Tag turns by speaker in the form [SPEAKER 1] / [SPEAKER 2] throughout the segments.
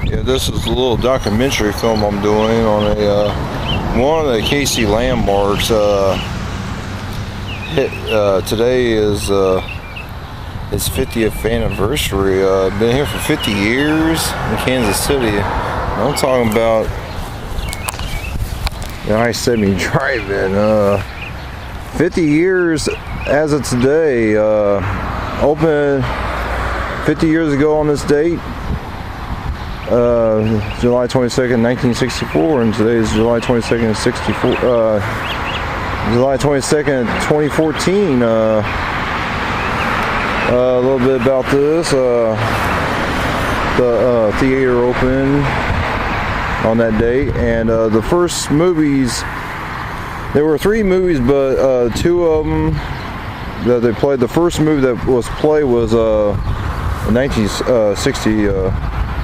[SPEAKER 1] Yeah, this is a little documentary film I'm doing on a one of the KC landmarks. Today is its 50th anniversary. Been here for 50 years in Kansas City. I'm talking about the I-70 drive-in. 50 years as of today. Opened 50 years ago on this date. July 22nd, 1964, and today is July 22nd, July 22nd, 2014. A little bit about this. The theater opened on that date, and the first movies, there were 3 movies, but 2 of them that they played. The first movie that was played was 1960.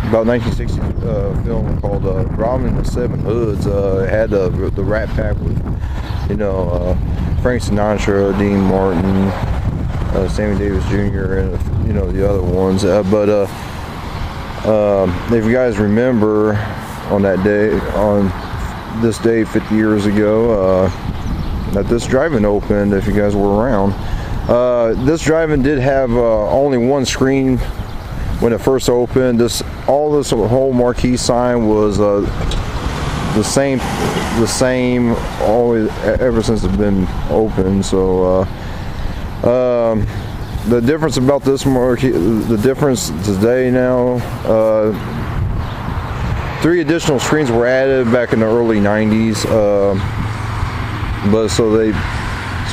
[SPEAKER 1] About 1960 film called Robin and the Seven Hoods. It had the Rat Pack with, Frank Sinatra, Dean Martin, Sammy Davis Jr., and the other ones. But if you guys remember, on that day, on this day 50 years ago, that this drive-in opened. If you guys were around, this drive-in did have only one screen when it first opened. This whole marquee sign was the same always ever since it's been open. So the difference about this marquee, the difference today now, 3 additional screens were added back in the early 90s, but so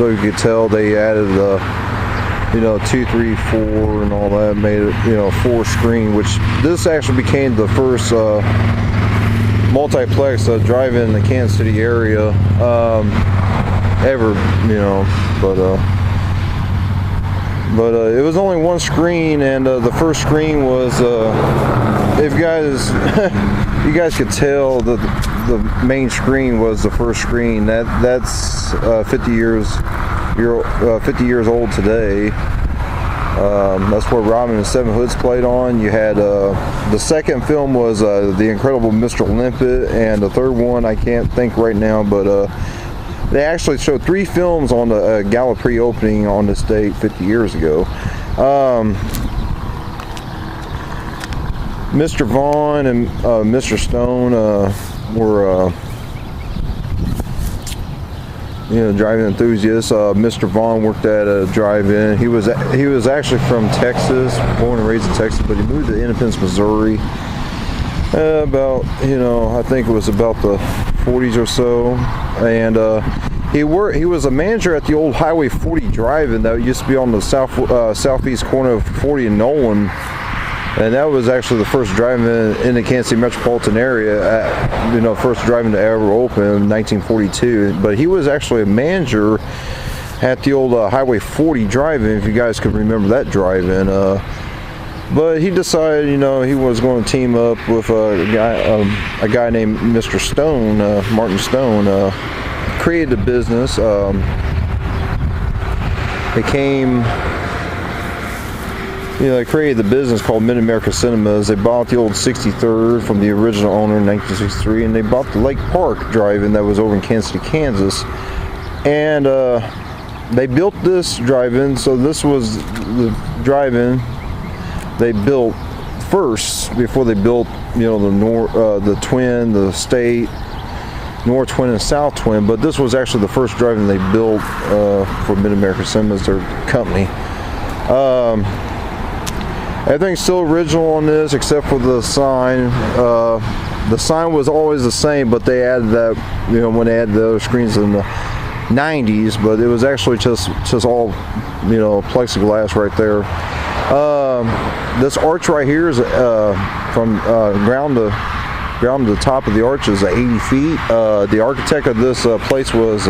[SPEAKER 1] you could tell they added 2, 3, 4 and all that, made it 4 screen, which this actually became the first multiplex drive-in in the Kansas City area ever, but it was only one screen, and the first screen was, if you guys you guys could tell, the main screen was the first screen. That's 50 years old today. That's where Robin and the Seven Hoods played on. You had the second film was The Incredible Mr. Limpet, and the third one I can't think right now, but they actually showed 3 films on the gala pre-opening on this date 50 years ago. Mr. Vaughn and Mr. Stone were drive-in enthusiasts. Mr. Vaughn worked at a drive-in. He was actually from Texas, born and raised in Texas, but he moved to Independence, Missouri. I think it was about the 40s or so, and he was a manager at the old Highway 40 drive-in that used to be on the southeast corner of 40 and Nolan. And that was actually the first drive-in in the Kansas City metropolitan area, first drive-in to ever open in 1942. But he was actually a manager at the old Highway 40 drive-in, if you guys can remember that drive-in. But he decided, he was going to team up with a guy named Mr. Stone, Martin Stone. Created a business. They created the business called Mid-America Cinemas. They bought the old 63rd from the original owner in 1963, and they bought the Lake Park drive-in that was over in Kansas City, Kansas. And they built this drive-in, so this was the drive-in they built first before they built, the Twin, the State, North Twin and South Twin. But this was actually the first drive-in they built for Mid-America Cinemas, their company. Everything's still original on this except for the sign. The sign was always the same, but they added that, when they added the other screens in the 90s, but it was actually just all, plexiglass right there. This arch right here is from ground to the top of the arch is 80 feet. The architect of this place was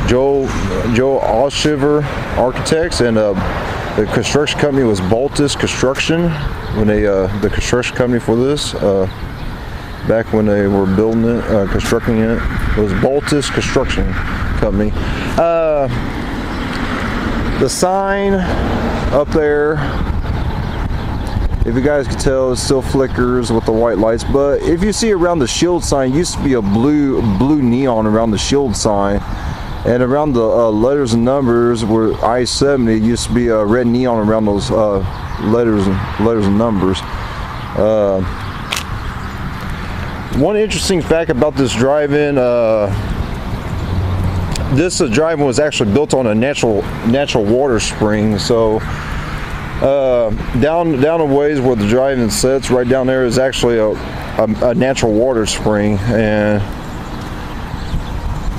[SPEAKER 1] Joe Oshiver Architects, and the construction company was Baltus Construction. When the construction company for this, back when they were building it, constructing it, was Baltus Construction Company. The sign up there If you guys can tell, it still flickers with the white lights. But if you see around the shield sign, it used to be a blue neon around the shield sign, and around the letters and numbers where I-70 used to be a red neon around those letters and numbers. One interesting fact about this drive-in, this drive-in was actually built on a natural water spring. So down a ways where the drive-in sits, right down there is actually a natural water spring, and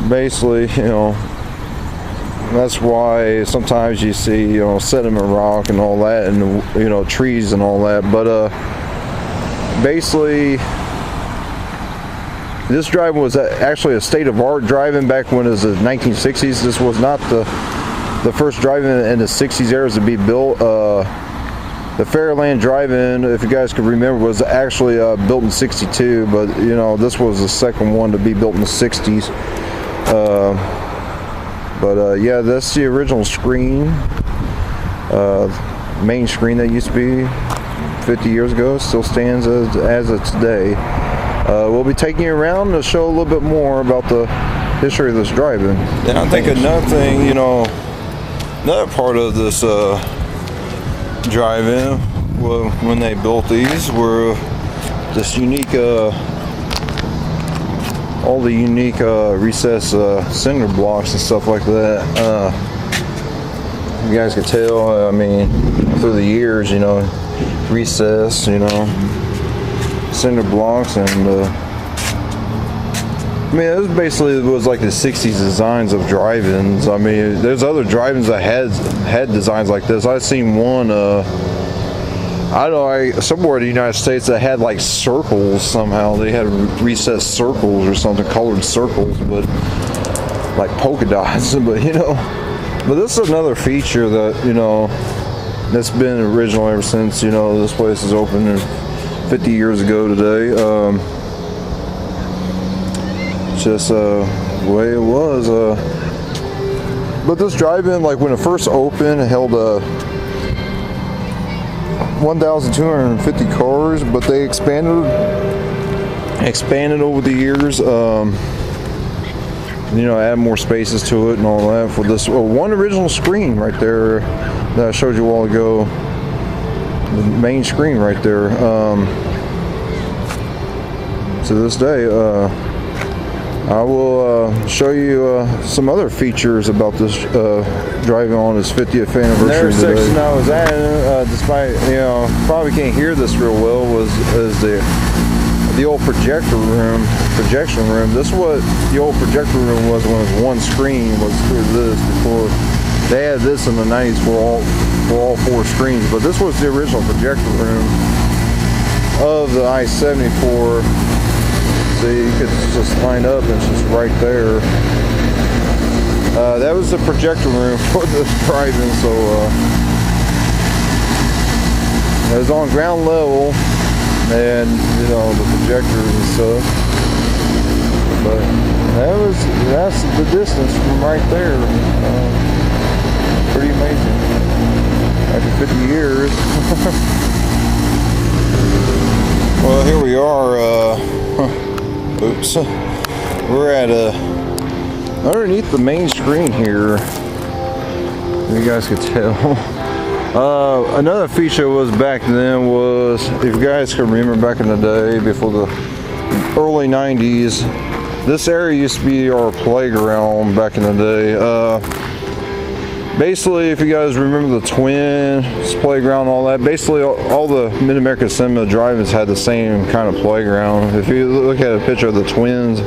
[SPEAKER 1] basically, you know, that's why sometimes you see, you know, sediment rock and all that, and, you know, trees and all that. But basically, this drive-in was actually a state-of-art drive-in back when it was the 1960s. This was not the first drive-in in the 60s era to be built. The Fairland drive-in, if you guys could remember, was actually built in '62, but you know, this was the second one to be built in the '60s. Yeah, that's the original screen, main screen that used to be 50 years ago. Still stands as of today. We'll be taking you around to show a little bit more about the history of this drive-in. And I think another thing, you know, another part of this drive-in, well, when they built these, were this unique, all the unique recessed cinder blocks and stuff like that. You guys can tell, I mean, through the years, you know, recessed, you know, cinder blocks, and I mean, it was like the 60s designs of drive-ins. I mean, there's other drive-ins that had designs like this. I've seen one, I don't know, somewhere in the United States that had like circles somehow. They had recessed circles or something, colored circles, but like polka dots. But you know, but this is another feature that, you know, that's been original ever since, you know, this place is open 50 years ago today. Just the way it was. But this drive-in, like when it first opened, it held 1,250 cars, but they expanded over the years. You know, add more spaces to it and all that for this one original screen right there that I showed you a while ago. The main screen right there. To this day, I will show you some other features about this driving on its 50th anniversary. Another section I was at, despite, you know, probably can't hear this real well, is the old projection room. This is what the old projector room was when it was one screen. Was through this before they had this in the 90s for all four screens. But this was the original projector room of the I-74. So you could just line up and it's just right there. That was the projector room for this drive-in. So it was on ground level, and you know, the projectors and stuff. But that's the distance from right there. Pretty amazing. After 50 years. Well, here we are. Oops. We're at underneath the main screen here. You guys could tell. Another feature was back then was, if you guys can remember back in the day, before the early 90s, this area used to be our playground back in the day. Basically, if you guys remember the Twins playground, all that, basically all the Mid-American Cinema drive-ins had the same kind of playground. If you look at a picture of the Twins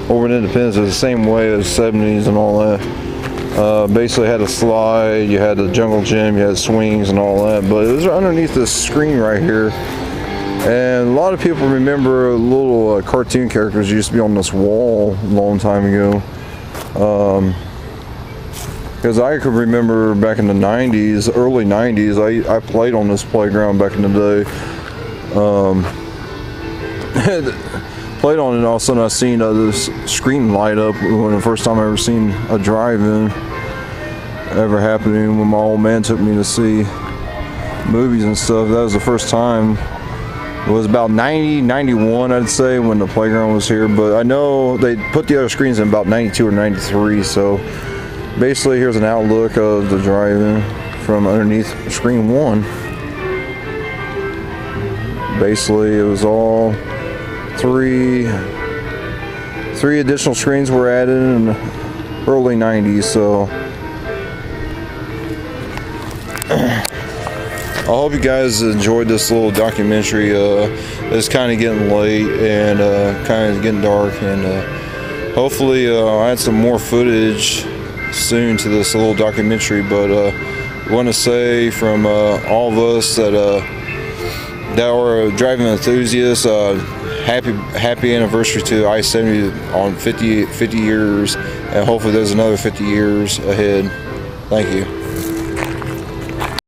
[SPEAKER 1] over in Independence, it's the same way as 70s and all that. Basically had a slide, you had the jungle gym, you had swings and all that, but it was underneath this screen right here. And a lot of people remember little cartoon characters used to be on this wall a long time ago. Because I could remember back in the 90s, early 90s, I played on this playground back in the day. Played on it, and all of a sudden I seen this screen light up when the first time I ever seen a drive-in ever happening, when my old man took me to see movies and stuff. That was the first time. It was about 90, 91, I'd say, when the playground was here. But I know they put the other screens in about 92 or 93. So basically, here's an outlook of the drive-in from underneath screen 1. Basically, it was all three additional screens were added in the early 90s. So I hope you guys enjoyed this little documentary. It's kind of getting late and kind of getting dark, and hopefully I'll add some more footage soon to this little documentary. But I want to say from all of us that are driving enthusiasts, happy anniversary to I-70 on 50 years, and hopefully there's another 50 years ahead. Thank you.